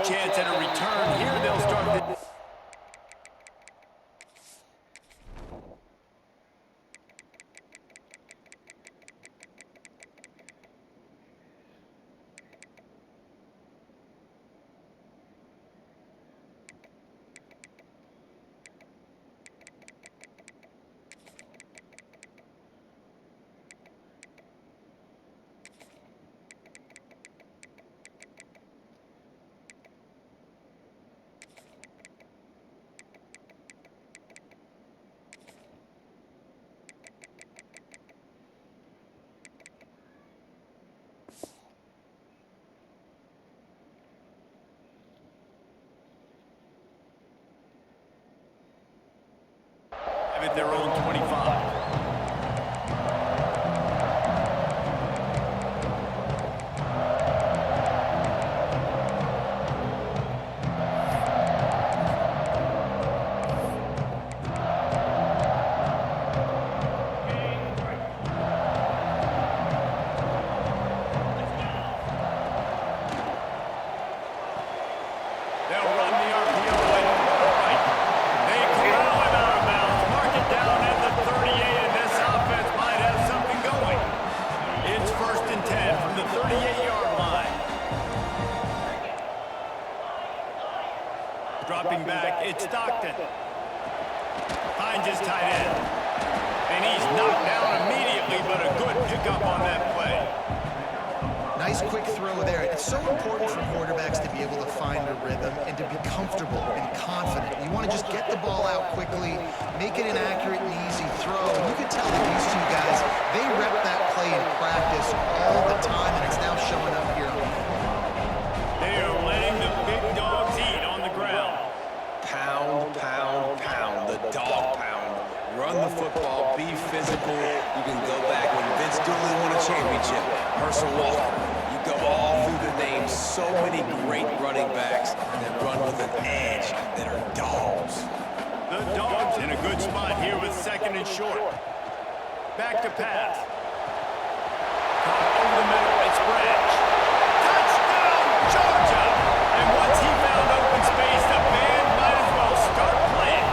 chance at a return here. They'll start the... at their own 25. They'll run the RPO right. They corral him out of bounds. Mark it down at the 38, and this offense might have something going. It's 1st and 10 from the 38-yard line. Dropping back, it's Stockton. Finds his tight end. And he's knocked down immediately, but a good pickup on that play. Nice quick throw there. It's so important for quarterbacks to be able to find a rhythm and to be comfortable and confident. You want to just get the ball out quickly, make it an accurate and easy throw. And you can tell that these two guys, they rep that play in practice all the time, and it's now showing up here. They are letting the big dogs eat on the ground. Pound, pound, pound. The dog pound. Run the football, be physical. You can go back when Vince Dooley won a championship. Herschel Walker. You go all through the names. So many great running backs that run with an edge that are dogs. The Dogs in a good spot here with 2nd and short. Back to pass. Over the middle, it's Branch. Touchdown, Georgia! And once he found open space, the band might as well start playing.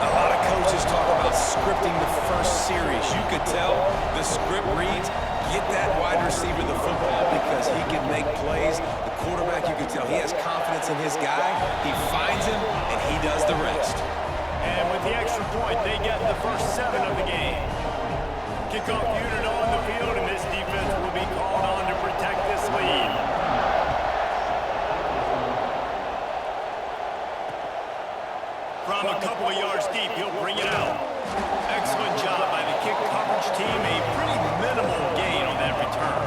A lot of coaches talk about scripting the first series. You could tell the script reads, get that wide receiver the football because he can make plays. The quarterback, you can tell he has confidence in his guy. He finds him, and he does the rest. And with the extra point, they get the first 7 of the game. Kickoff unit on the field, and this defense will be called on to protect this lead. From a couple of yards deep, he'll bring it out. Excellent job by the kick coverage team. A pretty minimal gain on that return.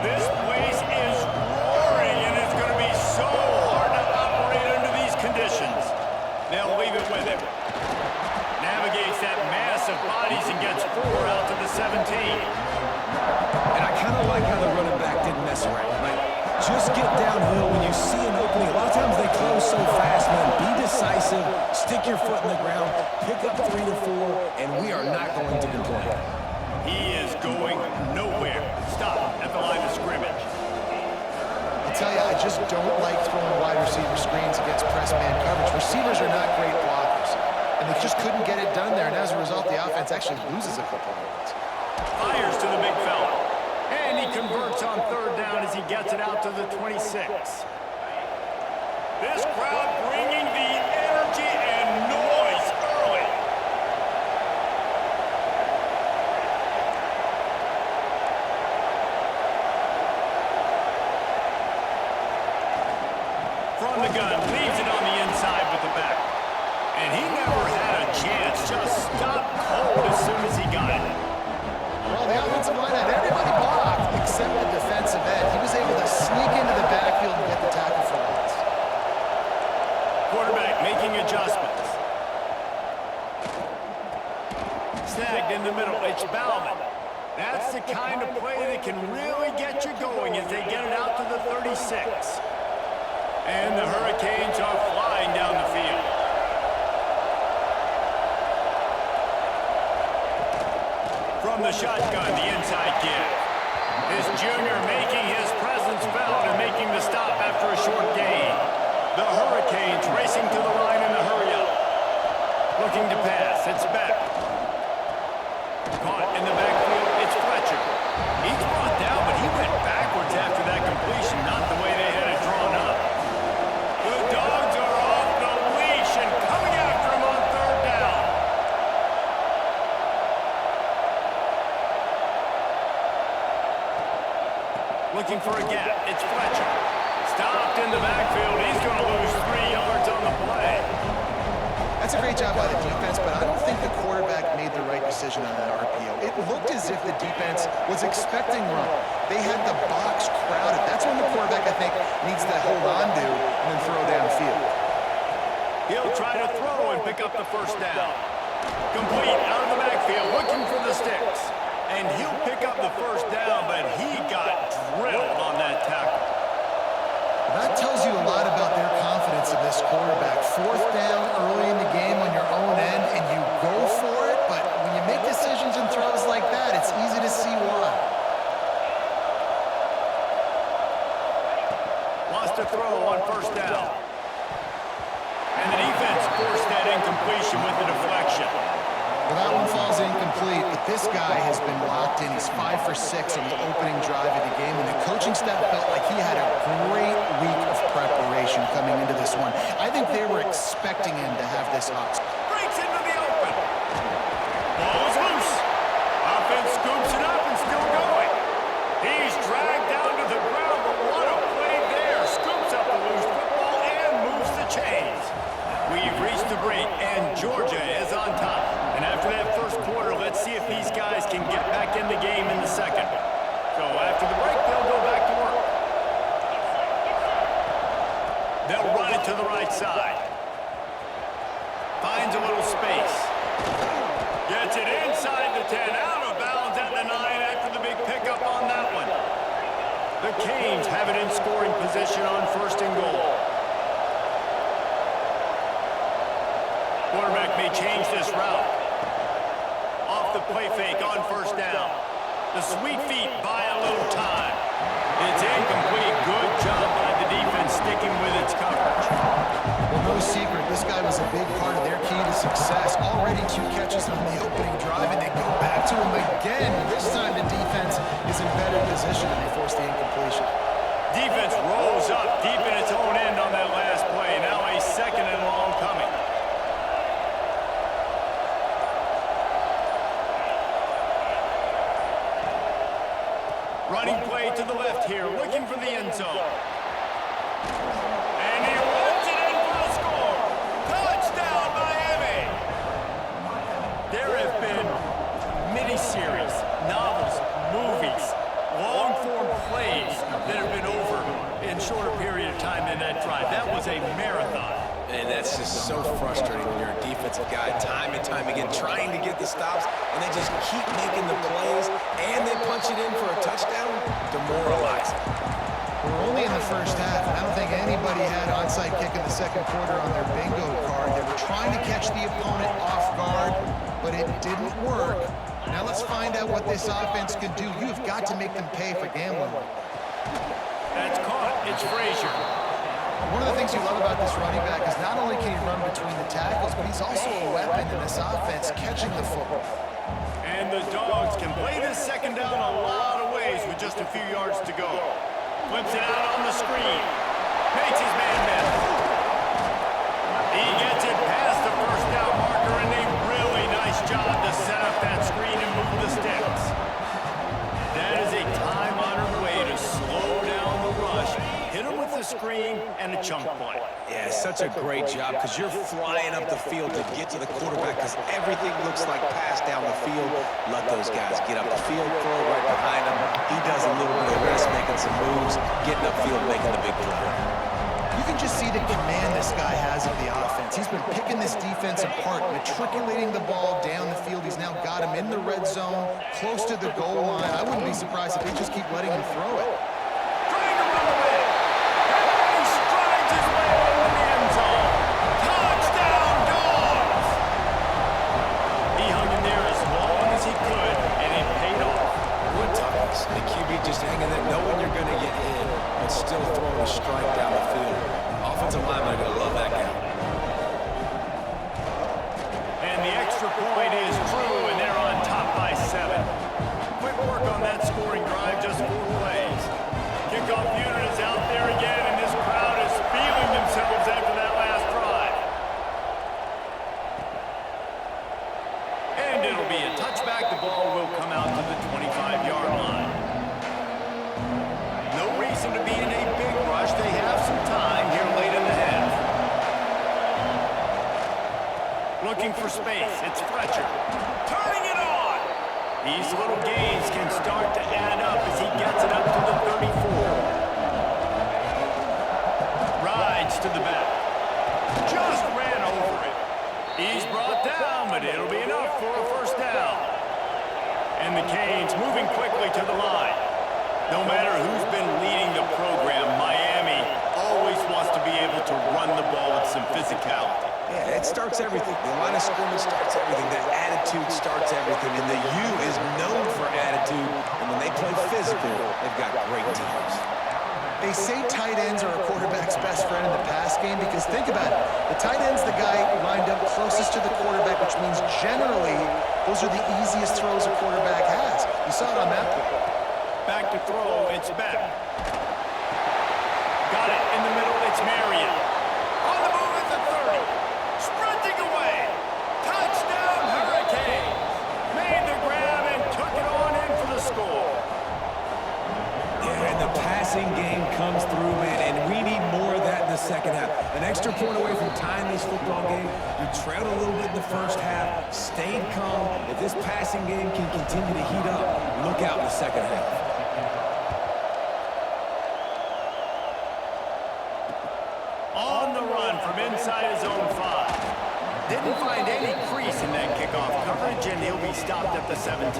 This place is roaring, and it's going to be so hard to operate under these conditions. They'll leave it with him. Navigates that mass of bodies and gets 4 out to the 17. And I kind of like how the running back didn't mess around. Like, just get downhill when you see an opening. A lot of times they close so fast, man. Be decisive, stick your foot in the ground, pick up 3 to 4, and we are not going to complain. He is going nowhere. Stop at the line of scrimmage. I tell you, I just don't like throwing wide receiver screens against press man coverage. Receivers are not great blockers, and they just couldn't get it done there, and as a result, the offense actually loses a couple of yards. Fires to the big fella. And he converts on 3rd down as he gets it out to the 26. This crowd bringing the energy and noise early. From the gun, leaves it on the inside with the back. And he never had a chance, just stopped cold as soon as he got it. Well, the offensive line had everybody blocked except the defensive end. He was able to sneak into the backfield and get the tackle for loss. Quarterback making adjustments. Snagged in the middle, it's Bauman. That's the kind of play that can really get you going as they get it out to the 36. And the Hurricanes are flying down the field. From the shotgun, the inside give. This junior making his presence felt and making the stop after a short gain. The Hurricanes racing to the line in the hurry-up. Looking to pass, it's Beck. Caught in the backfield, it's Fletcher. He's brought down, but he went backwards after that completion, not the way they had it drawn up. The Dogs are off the leash and coming after him on third down. Looking for a gap, it's Fletcher. Stopped in the backfield, he's going to lose 3 yards on the play. That's a great job by the defense, but I don't think the quarterback made the right decision on that RPO. It looked as if the defense was expecting run. They had the box crowded. That's when the quarterback, I think, needs to hold on to and then throw downfield. He'll try to throw and pick up the first down. Complete out of the backfield, looking for the sticks. And he'll pick up the first down, but he got drilled on that tackle. That tells you a lot about their confidence in this quarterback. Fourth down early in the game on your own end, and you go for it, but when you make decisions and throws like that, it's easy to see why. Lost a throw on first down. And the defense forced that incompletion with the deflection. Well, that one falls incomplete, but this guy has been locked in. He's 5 for 6 on the opening drive of the game, and the coaching staff felt like he had a great week of preparation coming into this one. I think they were expecting him to have this hot. Breaks into the open. Ball is loose. Offense scoops it up and still going. He's dragged down to the ground, but what a play there. Scoops up the loose football and moves the chains. We've reached the break, and Georgia is on top. And after that first quarter, let's see if these guys can get back in the game in the second. So after the break, they'll go back to work. They'll run it to the right side. Finds a little space. Gets it inside the 10, out of bounds at the 9 after the big pickup on that one. The Canes have it in scoring position on first and goal. Quarterback may change this route. Off the play fake on first down. The sweet feet buy a little time. It's incomplete. Good job by the defense sticking with its coverage. Well, no secret, this guy was a big part of their key to success. Already 2 catches on the opening drive, and they go back to him again. This time the defense is in better position, and they force the incompletion. Defense rolls up deep in its own end on that last play. Now a second and long coming. Running play to the left here, looking for the end zone. And he runs it in for the score. Touchdown, Miami! There have been miniseries, novels, movies, long-form plays that have been over in shorter period of time than that drive. That was a marathon. And that's just so frustrating when you're a defensive guy, time and time again, trying to get the stops, and they just keep making the plays, and they punch it in for a touchdown. Demoralizing. We're only in the first half, and I don't think anybody had onside kick in the second quarter on their bingo card. They were trying to catch the opponent off guard, but it didn't work. Now let's find out what this offense can do. You've got to make them pay for gambling. That's caught. It's Frazier. One of the things you love about this running back is not only can he run between the tackles, but he's also a weapon in this offense, catching the football. And the Dogs can play this second down a lot of ways with just a few yards to go. Flips it out on the screen. Makes his man miss. He gets it past the first down marker, and a really nice job to set up that screen and move the sticks. That is a time-honored way to slow down the rush. Hit him with the screen and a chunk play. Yeah, it's such a great job because you're flying up the field to get to the quarterback because everything looks like pass down the field. Let those guys get up the field, throw right behind him. He does a little bit of rest, making some moves, getting upfield, making the big play. You can just see the command this guy has of the offense. He's been picking this defense apart, matriculating the ball down the field. He's now got him in the red zone, close to the goal line. I wouldn't be surprised if they just keep letting him throw it. Trying to run away. And he strides his just hanging there, knowing you're going to get hit, but still throwing a strike down the field. Offensive linemen are going to love that guy. And the extra point is true, and they're on top by 7. Quick work on that scoring drive, just 4 plays. Kickoff unit is out there again, and this crowd is feeling themselves after that last drive. And it'll be a touchback. The ball will come out to the 25-yard line. No reason to be in a big rush. They have some time here late in the half. Looking for space. It's Fletcher. Turning it on. These little gains can start to add up as he gets it up to the 34. Rides to the back. Just ran over it. He's brought down, but it'll be enough for a first down. And the Canes moving quickly to the line. No matter who's been leading the program, Miami always wants to be able to run the ball with some physicality. Yeah, it starts everything. The line of scrimmage starts everything. The attitude starts everything. And the U is known for attitude. And when they play physical, they've got great teams. They say tight ends are a quarterback's best friend in the pass game because think about it. The tight end's the guy lined up closest to the quarterback, which means generally those are the easiest throws a quarterback has. You saw it on that play. Back to throw, it's Beck. Got it in the middle, it's Marion. On the move at the 30. Sprinting away. Touchdown, Hurricanes. Made the grab and took it on in for the score. Yeah, and the passing game comes through, man, and we need more of that in the second half. An extra point away from tying this football game. You trailed a little bit in the first half, stayed calm. If this passing game can continue to heat up, look out in the second half. On the run from inside his own 5. Didn't find any crease in that kickoff coverage, and he'll be stopped at the 17.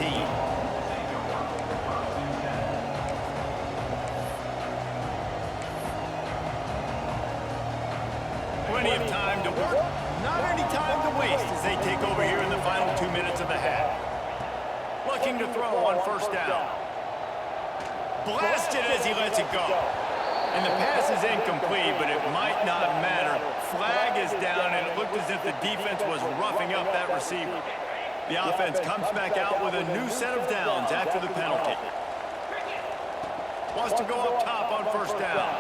Plenty of time to work, not any time to waste as they take over here in the final 2 minutes of the half. Looking to throw on first down. Blasted as he lets it go. And the pass is incomplete, but it might not matter. Flag is down, and it looked as if the defense was roughing up that receiver. The offense comes back out with a new set of downs after the penalty. Wants to go up top on first down.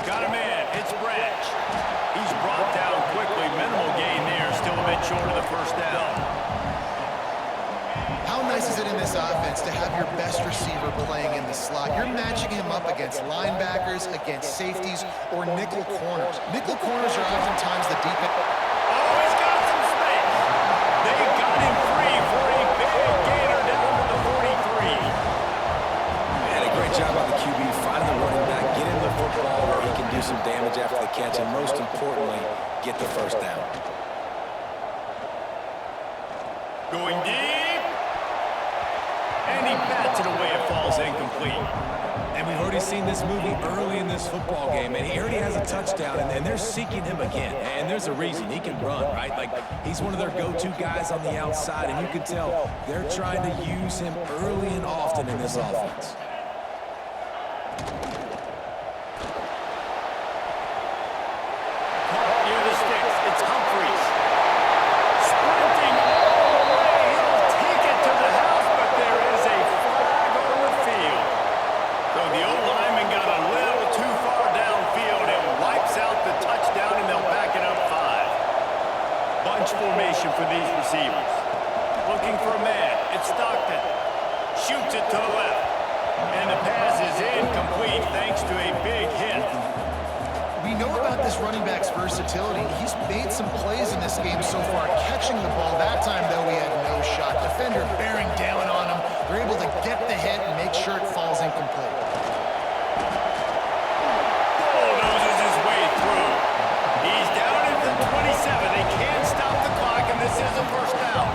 Got a man. It's Branch. He's brought down quickly. Minimal gain there. Still a bit short of the first down. How nice is it in this offense to have your best receiver playing in the slot? You're matching him up against linebackers, against safeties, or nickel corners. Nickel corners are oftentimes the deep end. Oh, he's got some space. They got him free for a big gainer down to the 43. And a great job by the QB finding the running back, get him the football where he can do some damage after the catch, and most importantly, get the first down. Going deep. And he bats it away. It falls incomplete. And we've already seen this movie early in this football game, and he already has a touchdown, and they're seeking him again. And there's a reason. He can run, right? Like, he's one of their go-to guys on the outside, and you can tell they're trying to use him early and often in this offense. Near the sticks, it's Humphries. Sprinting all the way. He'll take it to the house, but there is a flag on the field. So the O-lineman got a little too far downfield. It wipes out the touchdown, and they'll back it up 5. Bunch formation for these receivers. Looking for a man. It's Stockton. Shoots it to the left. And the pass is incomplete thanks to a big hit. We know about this running back's versatility. He's made some plays in this game so far, catching the ball. That time, though, he had no shot. Defender bearing down on him. They're able to get the hit and make sure it falls incomplete. Bulldozes his way through. He's down at the 27. They can't stop the clock, and this is a first down.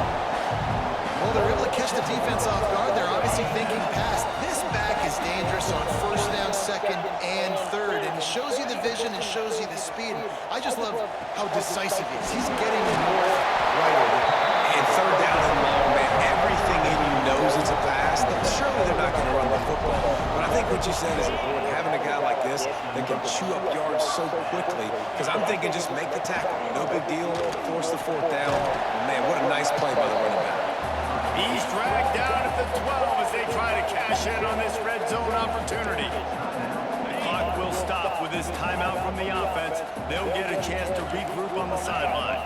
Well, they're able to catch the defense off guard. They're obviously thinking pass. This back is dangerous on first down, second, and third. And he shows you the vision and shows you the speed. I just love how decisive he is. He's getting north right away. And third down and long, man, everything in you knows it's a pass. Surely they're not going to run the football. But I think what you said is important. Having a guy like this that can chew up yards so quickly. Because I'm thinking just make the tackle. No big deal. Force the fourth down. Man, what a nice play by the running back. He's dragged down at the 12 as they try to cash in on this red zone opportunity. The clock will stop with this timeout from the offense. They'll get a chance to regroup on the sideline.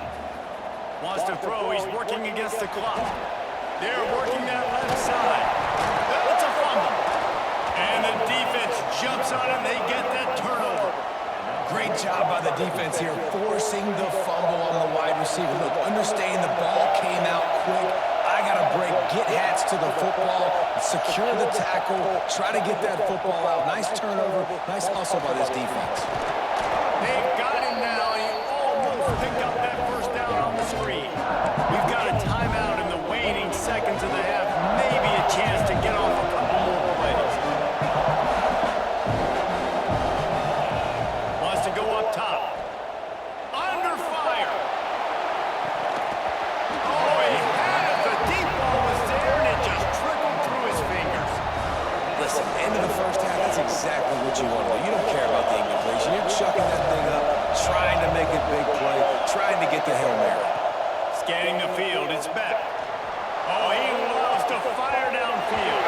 Wants to throw. He's working against the clock. They're working that left side. It's a fumble. And the defense jumps on him. They get that turnover. Great job by the defense here, forcing the fumble on the wide receiver. Look, understand the ball came out quick. I got to break, get hats to the football, secure the tackle, try to get that football out. Nice turnover, nice hustle by this defense. They've got him now. He almost picked up that first down on the screen. We've got a timeout in the waning seconds of the half. Maybe a chance to get off a couple more plays. Wants to go up top. Under fire. Oh, he had it. The deep ball was there, and it just trickled through his fingers. Listen, end of the first half, that's exactly what you want to do. You don't care about the incompletion. You're chucking that thing up, trying to make a big play, trying to get the Hail Mary. Scanning the field, it's back. Oh, he loves to fire downfield.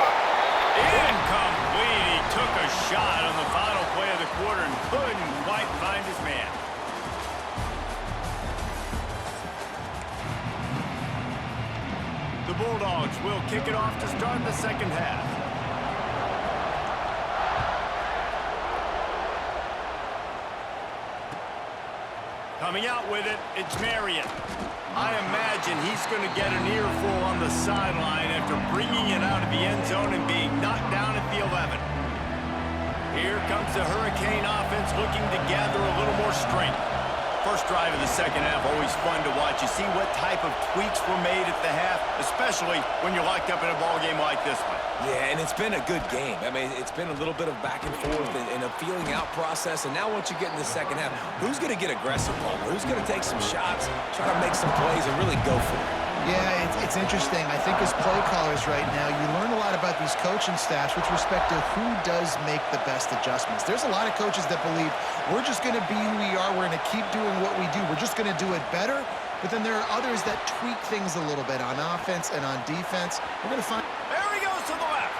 Incomplete. He took a shot on the final play of the quarter and couldn't quite find his man. The Bulldogs will kick it off to start the second half. Coming out with it, it's Marion. I imagine he's going to get an earful on the sideline after bringing it out of the end zone and being knocked down at the 11. Here comes the Hurricane offense looking to gather a little more strength. First drive of the second half, always fun to watch. You see what type of tweaks were made at the half, especially when you're locked up in a ball game like this one. Yeah, and it's been a good game. I mean, it's been a little bit of back and forth and a feeling out process. And now once you get in the second half, who's going to get aggressive, Palmer? Who's going to take some shots, try to make some plays, and really go for it? Yeah, it's interesting. I think as play callers right now, you learn a lot about these coaching staffs with respect to who does make the best adjustments. There's a lot of coaches that believe we're just going to be who we are. We're going to keep doing what we do. We're just going to do it better. But then there are others that tweak things a little bit on offense and on defense. We're going to find... There he goes to the left.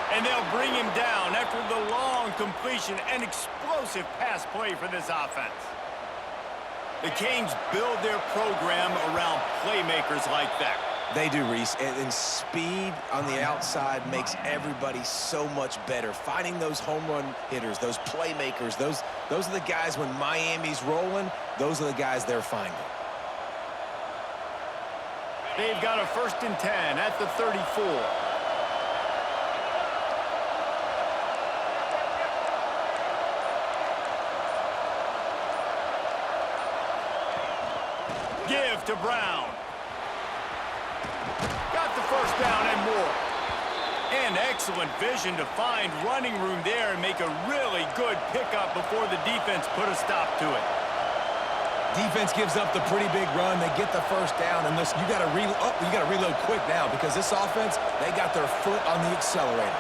And they'll bring him down after the long completion and explosive pass play for this offense. The Canes build their program around playmakers like that. They do, Reese, and speed on the outside makes everybody so much better. Finding those home run hitters, those playmakers, those are the guys when Miami's rolling, those are the guys they're finding. They've got a 1st and 10 at the 34. Give to Brown. Got the first down and more. And excellent vision to find running room there and make a really good pickup before the defense put a stop to it. Defense gives up the pretty big run. They get the first down, and listen, you got to reload quick now because this offense, they got their foot on the accelerator.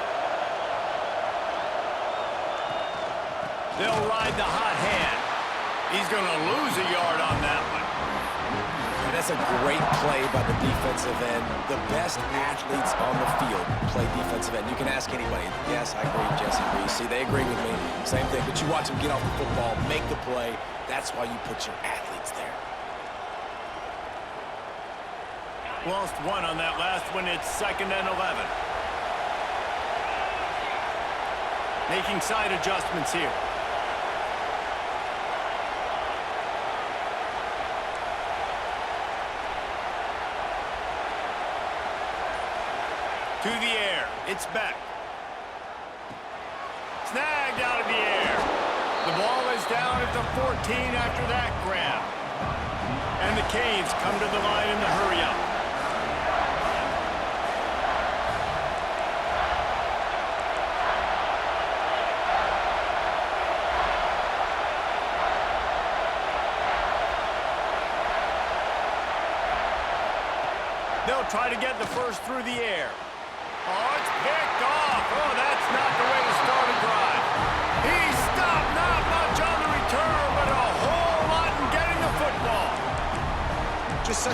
They'll ride the hot hand. He's going to lose a yard on that one. And that's a great play by the defensive end. The best athletes on the field play defensive end. You can ask anybody. Yes, I agree, Jesse Reese. See, they agree with me. Same thing. But you watch them get off the football, make the play. That's why you put your athletes there. Lost one on that last one. It's 2nd and 11. Making side adjustments here. To the air. It's back. Snagged out of the air. The ball is down at the 14 after that grab. And the Canes come to the line in the hurry-up. They'll try to get the first through the air. Oh, it's picked off. Oh, that's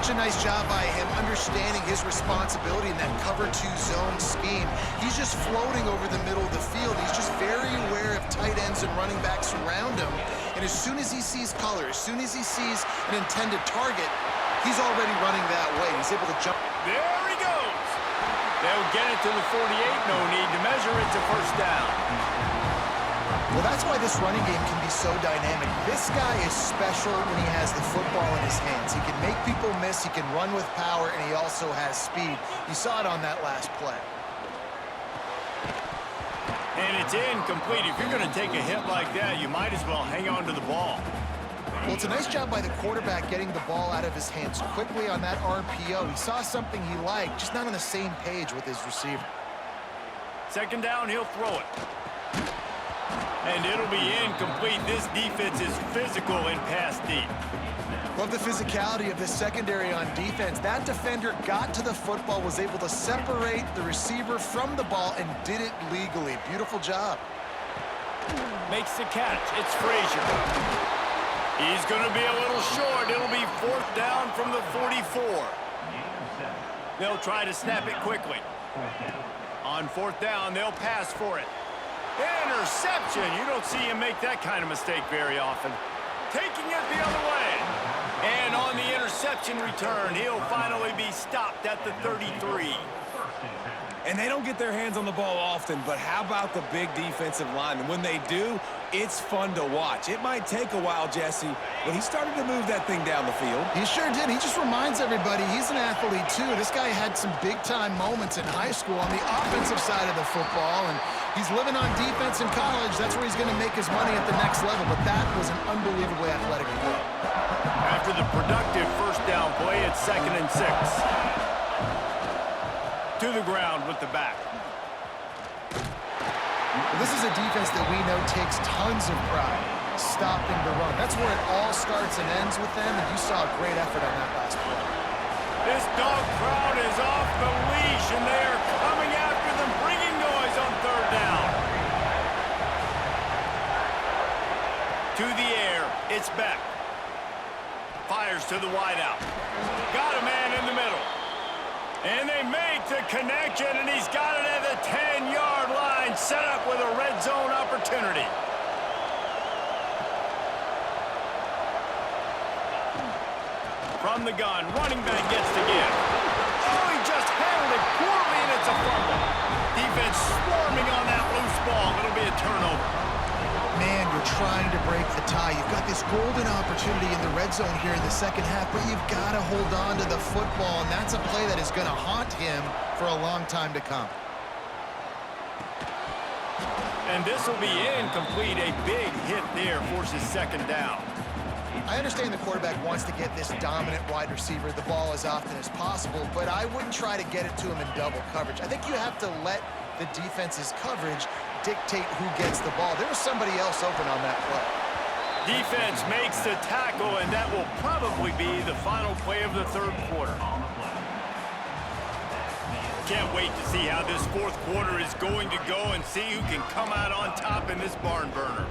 such a nice job by him understanding his responsibility in that cover 2 zone scheme. He's just floating over the middle of the field. He's just very aware of tight ends and running backs around him. And as soon as he sees color, as soon as he sees an intended target, he's already running that way. He's able to jump. There he goes. They'll get it to the 48. No need to measure it to first down. Well, that's why this running game can be so dynamic. This guy is special when he has the football in his hands. He can make people miss, he can run with power, and he also has speed. You saw it on that last play. And it's incomplete. If you're going to take a hit like that, you might as well hang on to the ball. Well, it's a nice job by the quarterback getting the ball out of his hands quickly on that RPO. He saw something he liked, just not on the same page with his receiver. Second down, he'll throw it. And it'll be incomplete. This defense is physical and pass deep. Love the physicality of this secondary on defense. That defender got to the football, was able to separate the receiver from the ball, and did it legally. Beautiful job. Makes the catch. It's Frazier. He's going to be a little short. It'll be fourth down from the 44. They'll try to snap it quickly. On fourth down, they'll pass for it. Interception. You don't see him make that kind of mistake very often. Taking it the other way. And on the interception return, he'll finally be stopped at the 33. And they don't get their hands on the ball often, but how about the big defensive line? And when they do, it's fun to watch. It might take a while, Jesse, but he started to move that thing down the field. He sure did. He just reminds everybody he's an athlete, too. This guy had some big-time moments in high school on the offensive side of the football, and he's living on defense in college. That's where he's going to make his money at the next level, but that was an unbelievably athletic play. After the productive first down play, it's 2nd and 6. To the ground with the back. Well, this is a defense that we know takes tons of pride stopping the run. That's where it all starts and ends with them, and you saw a great effort on that last play. This dog crowd is off the leash, and they are coming after them, bringing noise on third down. To the air, it's Beck. Fires to the wideout. Got a man in the middle. And they make the connection, and he's got it at the 10-yard line, set up with a red zone opportunity. From the gun, running back gets the give. Oh, he just handled it poorly, and it's a fumble. Defense swarming on that loose ball. It'll be a turnover. Man, you're trying to break the tie. You've got this golden opportunity in the red zone here in the second half, but you've got to hold on to the football, and that's a play that is going to haunt him for a long time to come. And this will be incomplete. A big hit there forces second down. I understand the quarterback wants to get this dominant wide receiver the ball as often as possible, but I wouldn't try to get it to him in double coverage. I think you have to let the defense's coverage dictate who gets the ball. There was somebody else open on that play. Defense makes the tackle, and that will probably be the final play of the third quarter. Can't wait to see how this fourth quarter is going to go and see who can come out on top in this barn burner.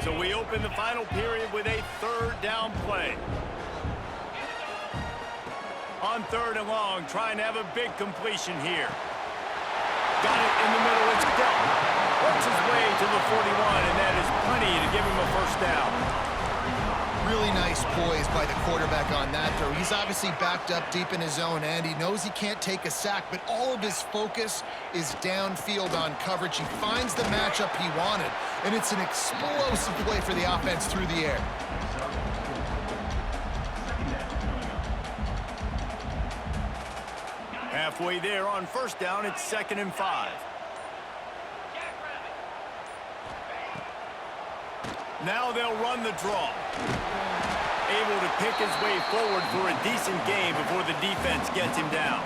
So we open the final period with a third down play. On third and long, trying to have a big completion here. Got it in the middle, it's Beck. Works his way to the 41, and that is plenty to give him a first down. Really nice poise by the quarterback on that throw. He's obviously backed up deep in his own end. He knows he can't take a sack, but all of his focus is downfield on coverage. He finds the matchup he wanted, and it's an explosive play for the offense through the air. Halfway there on first down, it's 2nd and 5. Now they'll run the draw. Able to pick his way forward for a decent gain before the defense gets him down.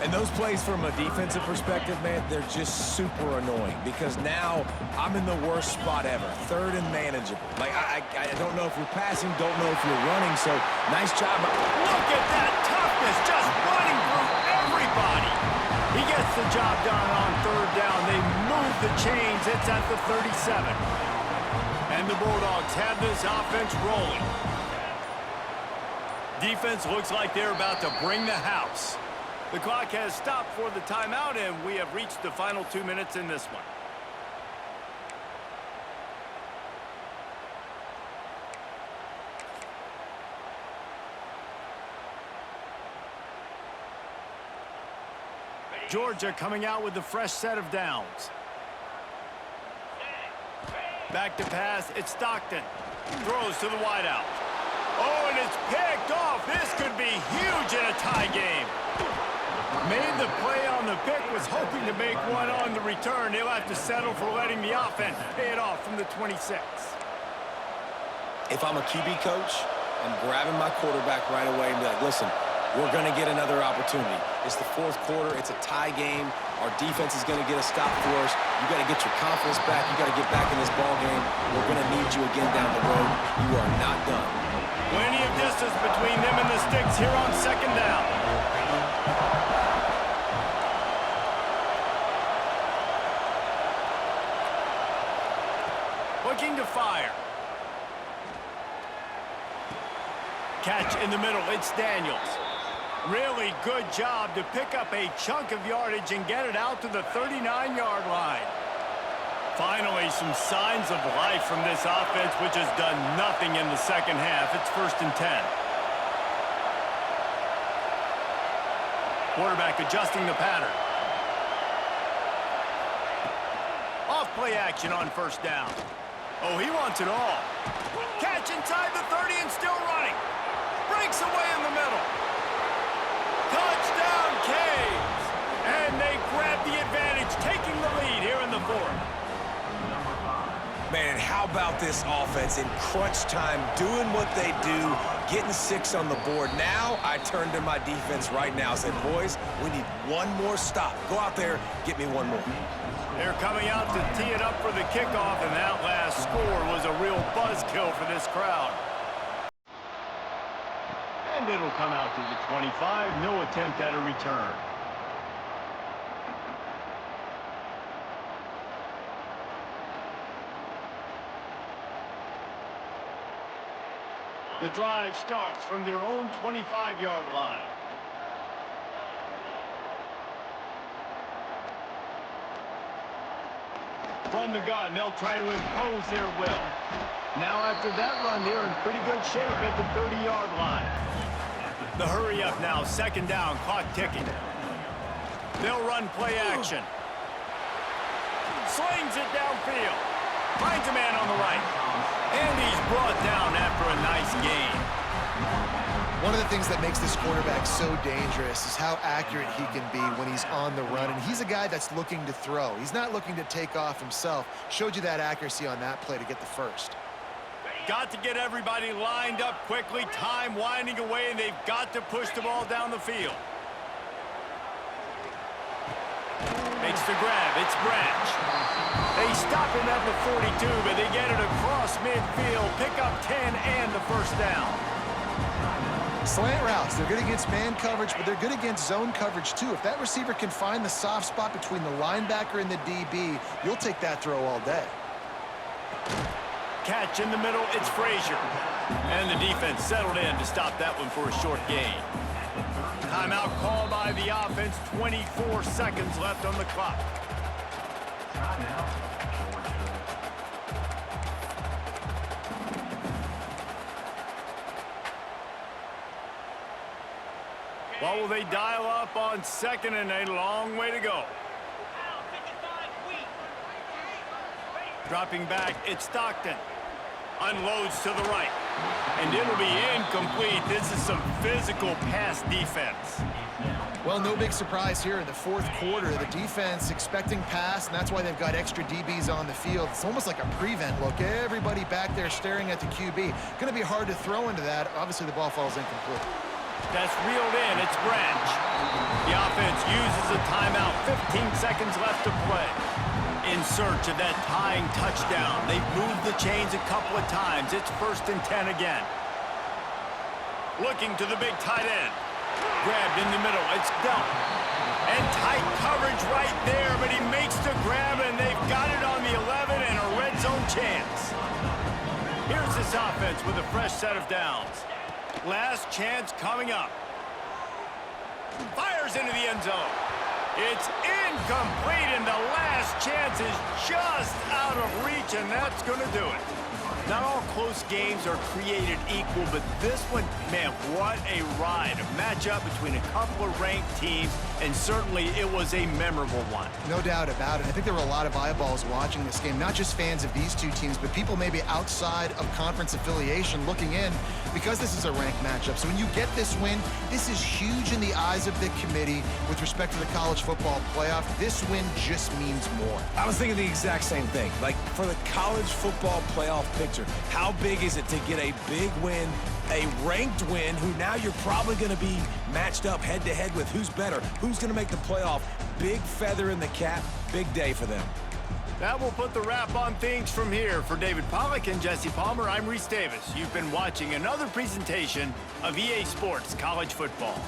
And those plays from a defensive perspective, man, they're just super annoying because now I'm in the worst spot ever, third and manageable. Like, I don't know if you're passing, don't know if you're running, so nice job. Look at that toughness, just running through everybody. He gets the job done on third down. They move the chains. It's at the 37. And the Bulldogs have this offense rolling. Defense looks like they're about to bring the house. The clock has stopped for the timeout, and we have reached the final 2 minutes in this one. Georgia coming out with a fresh set of downs. Back to pass, it's Stockton. Throws to the wideout. Oh, and it's picked off. This could be huge in a tie game. Made the play on the pick, was hoping to make one on the return. He'll have to settle for letting the offense pay it off from the 26. If I'm a QB coach, I'm grabbing my quarterback right away and be like, listen, we're going to get another opportunity. It's the fourth quarter. It's a tie game. Our defense is going to get a stop for us. You got to get your confidence back. You got to get back in this ball game. We're going to need you again down the road. You are not done. Plenty of distance between them and the sticks here on second down. Looking to fire. Catch in the middle. It's Daniels. Really good job to pick up a chunk of yardage and get it out to the 39-yard line. Finally, some signs of life from this offense, which has done nothing in the second half. It's 1st and 10. Quarterback adjusting the pattern. Off play action on 1st down. Oh, he wants it all. Catch inside the 30 and still running. Breaks away in the middle. Touchdown, Canes! And they grab the advantage, taking the lead here in the 4th. Man, how about this offense in crunch time, doing what they do, getting 6 on the board. Now I turn to my defense right now and said, boys, we need one more stop. Go out there, get me one more. They're coming out to tee it up for the kickoff, and that last score was a real buzzkill for this crowd. And it'll come out to the 25. No attempt at a return. The drive starts from their own 25-yard line. From the gun, they'll try to impose their will. Now after that run, they're in pretty good shape at the 30-yard line. The hurry up now, 2nd down, clock ticking. They'll run play action. Slings it downfield. Finds a man on the right. And he's brought down after a nice gain. One of the things that makes this quarterback so dangerous is how accurate he can be when he's on the run. And he's a guy that's looking to throw. He's not looking to take off himself. Showed you that accuracy on that play to get the first. Got to get everybody lined up quickly. Time winding away, and they've got to push the ball down the field. Makes the grab. It's Branch. They stop him at the 42, but they get it across midfield. Pick up 10 and the 1st down. Slant routes, they're good against man coverage, but they're good against zone coverage too. If that receiver can find the soft spot between the linebacker and the DB, you'll take that throw all day. Catch in the middle, it's Frazier. And the defense settled in to stop that one for a short gain. Timeout called by the offense, 24 seconds left on the clock. What will they dial up on 2nd and a long way to go? Dropping back, it's Stockton. Unloads to the right. And it'll be incomplete. This is some physical pass defense. Well, no big surprise here in the 4th quarter. The defense expecting pass, and that's why they've got extra DBs on the field. It's almost like a prevent look. Everybody back there staring at the QB. Going to be hard to throw into that. Obviously, the ball falls incomplete. That's reeled in. It's Branch. The offense uses a timeout. 15 seconds left to play. In search of that tying touchdown. They've moved the chains a couple of times. It's 1st and 10 again. Looking to the big tight end. Grabbed in the middle. It's Dell. And tight coverage right there, but he makes the grab, and they've got it on the 11 and a red zone chance. Here's this offense with a fresh set of downs. Last chance coming up. Fires into the end zone. It's incomplete, and the last chance is just out of reach, and that's going to do it. Not all close games are created equal, but this one, man, what a ride. A matchup between a couple of ranked teams, and certainly it was a memorable one. No doubt about it. I think there were a lot of eyeballs watching this game, not just fans of these two teams, but people maybe outside of conference affiliation looking in because this is a ranked matchup. So when you get this win, this is huge in the eyes of the committee with respect to the college football playoff. This win just means more. I was thinking the exact same thing. Like, for the college football playoff picture, how big is it to get a big win, a ranked win, who now you're probably going to be matched up head-to-head with who's better, who's going to make the playoff. Big feather in the cap, big day for them. That will put the wrap on things from here. For David Pollack and Jesse Palmer, I'm Reese Davis. You've been watching another presentation of EA Sports College Football.